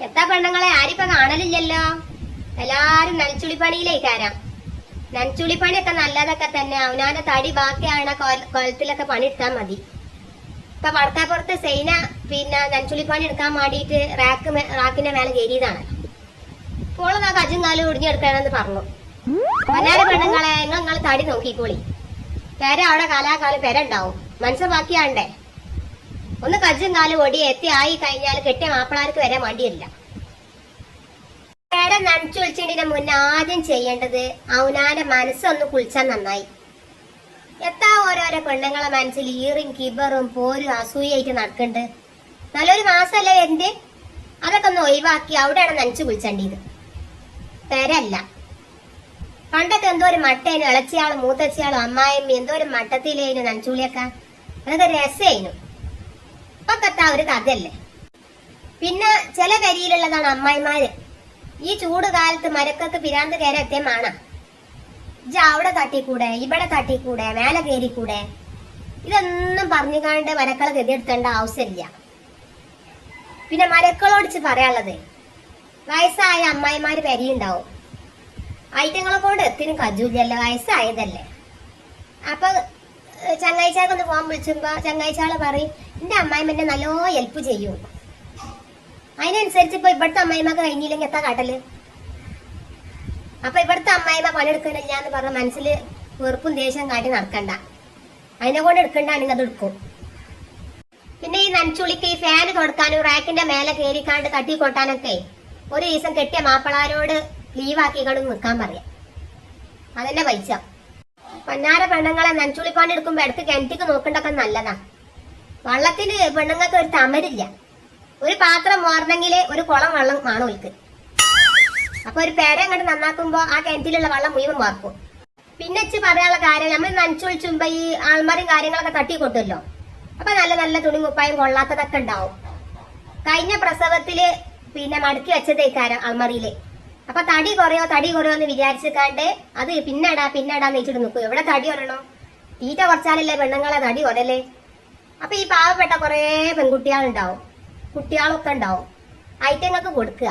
എത്താ പെണ്ണുങ്ങളെ ആരിപ്പോ കാണലില്ലല്ലോ. എല്ലാരും നനച്ചുളിപ്പണിയിലേക്കാരാം. നനച്ചുളിപ്പണിയൊക്കെ നല്ലതൊക്കെ തന്നെ. അവനാന്റെ തടി ബാക്കിയാണ് കൊലത്തിലൊക്കെ പണിയെടുത്താൽ മതി. ഇപ്പൊ വടക്കാപ്പുറത്ത് സൈന നനച്ചുളിപ്പണി എടുക്കാൻ വേണ്ടിയിട്ട് റാക്കിന്റെ മേലെ കയറിയതാണ്. ഇപ്പോൾ ആ കജും കാലും ഒടിഞ്ഞെടുക്കണമെന്ന് പറഞ്ഞു. എല്ലാരും പെണ്ണുങ്ങളെ നിങ്ങൾ തടി നോക്കിക്കോളി. പെര അവിടെ കാലാകാലം പെര ഉണ്ടാവും. മനസ്സ് ബാക്കിയാണ്ടേ. ഒന്ന് കജ്ജും കാലും ഒടി എത്തി ആയി കഴിഞ്ഞാൽ കെട്ടിയ മാപ്പിളാർക്ക് വരെ വേണ്ടിയില്ല. പേരെ നനച്ചു വിളിച്ചതിന്റെ മുന്നേ ആദ്യം ചെയ്യേണ്ടത് അവനാന്റെ മനസ്സൊന്ന് കുളിച്ചാൽ നന്നായി. എത്താ ഓരോരോ പെണ്ണുങ്ങളെ മനസ്സിൽ ഈറും കിബറും പോരും അസൂയായിട്ട് നടക്കുന്നുണ്ട്. നല്ലൊരു മാസമല്ലേ എന്റെ അതൊക്കെ ഒന്ന് ഒഴിവാക്കി അവിടെയാണ് നനച്ചു കുളിച്ചേണ്ടത്. പെരല്ല. പണ്ടൊക്കെ എന്തോ ഒരു മട്ടേനും ഇളച്ചിയാളും മൂത്തച്ചിയാളും അമ്മായിമ്മ എന്തോ ഒരു മട്ടത്തിലേനും നനച്ചുളിയൊക്കെ അതൊക്കെ രസേനു. ഇപ്പൊക്കത്താ ഒരു കഥയല്ലേ. പിന്നെ ചില കരിയിലുള്ളതാണ് അമ്മായിമാര്. ഈ ചൂട് കാലത്ത് മരക്കൊക്കെ പിരാന്ത് കയറത്തേമാണ്. അവിടെ തട്ടിക്കൂടെ, ഇവിടെ തട്ടിക്കൂടെ, മേലെ കയറിക്കൂടെ, ഇതൊന്നും പറഞ്ഞുകാണ്ട് മരക്കളെ ഗതിയെടുത്തേണ്ട ആവശ്യമില്ല. പിന്നെ മരക്കളോടിച്ച് പറയാനുള്ളത്, വയസ്സായ അമ്മായിമാര് പെരിയുണ്ടാവും. ഐറ്റങ്ങളെ കൊണ്ട് എത്തിനും കജൂല്ലല്ലോ, വയസ്സായതല്ലേ. അപ്പൊ ചങ്ങാഴ്ചക്കൊന്ന് പോകാൻ വിളിച്ചുമ്പോ ചങ്ങാഴ്ചകളെ പറയും എന്റെ അമ്മായിമ്മ നല്ലോ ഹെൽപ്പ് ചെയ്യും. അതിനനുസരിച്ച് ഇപ്പൊ ഇവിടുത്തെ അമ്മായിമ്മക്ക് കഴിഞ്ഞില്ലെങ്കിൽ എത്താ കാട്ടല്. അപ്പൊ ഇവിടുത്തെ അമ്മായിമ്മ പണിയെടുക്കണില്ല എന്ന് പറഞ്ഞ മനസ്സിൽ വെറുപ്പും ദേഷ്യം കാട്ടി നടക്കണ്ട. അതിനെ കൊണ്ട് എടുക്കണ്ടാണെങ്കിൽ അത് എടുക്കും. പിന്നെ ഈ നനച്ചുളിക്ക് ഈ ഫാന് കൊടുക്കാനും റാക്കിന്റെ മേലെ കയറിക്കാണ്ട് തട്ടി കൊട്ടാനൊക്കെ ഒരു ദിവസം കെട്ടിയ മാപ്പിളാരോട് ലീവാക്കിക്കൊണ്ട് നിൽക്കാൻ പറയാം. അതെന്നെ പൈസ. പന്നാര പെണ്ണുങ്ങളെ നനച്ചുളിപ്പാണ്ട് എടുക്കുമ്പോ അടുത്ത് കിണറ്റിക്ക് നോക്കണ്ടൊക്കെ നല്ലതാ. വള്ളത്തിന് പെണ്ണുങ്ങൾക്ക് ഒരു തമരില്ല. ഒരു പാത്രം മോറണമെങ്കിൽ ഒരു കുളം വെള്ളം കാണും ഓൽക്ക്. അപ്പൊ ഒരു പേര അങ്ങോട്ട് നന്നാക്കുമ്പോ ആ കിണറ്റിലുള്ള വെള്ളം മുഴുവൻ വാർക്കും. പിന്നെ വെച്ച് പറയാനുള്ള കാര്യം, നമ്മൾ നനച്ചൊഴിച്ചുമ്പോ ഈ ആൾമാരും കാര്യങ്ങളൊക്കെ തട്ടി കൊട്ടുമല്ലോ. അപ്പൊ നല്ല നല്ല തുണി മുപ്പായും കൊള്ളാത്തതൊക്കെ ഉണ്ടാവും. കഴിഞ്ഞ പ്രസവത്തില് മടക്കി വെച്ചതേക്കാരം അൾമറിയില്. അപ്പൊ തടി കുറയോ എന്ന് വിചാരിച്ചിക്കാണ്ട് അത് പിന്നെടാന്ന് വെച്ചിട്ട് നിൽക്കും. എവിടെ തടി കുറയണോ? തീറ്റ കുറച്ചാലല്ലേ പെണ്ണുങ്ങളെ തടി കുറയല്ലേ. അപ്പൊ ഈ പാവപ്പെട്ട കുറെ പെൺകുട്ടികളുണ്ടാവും, കുട്ടികളൊക്കെ ഉണ്ടാവും. ഐറ്റങ്ങൾക്ക് കൊടുക്കുക.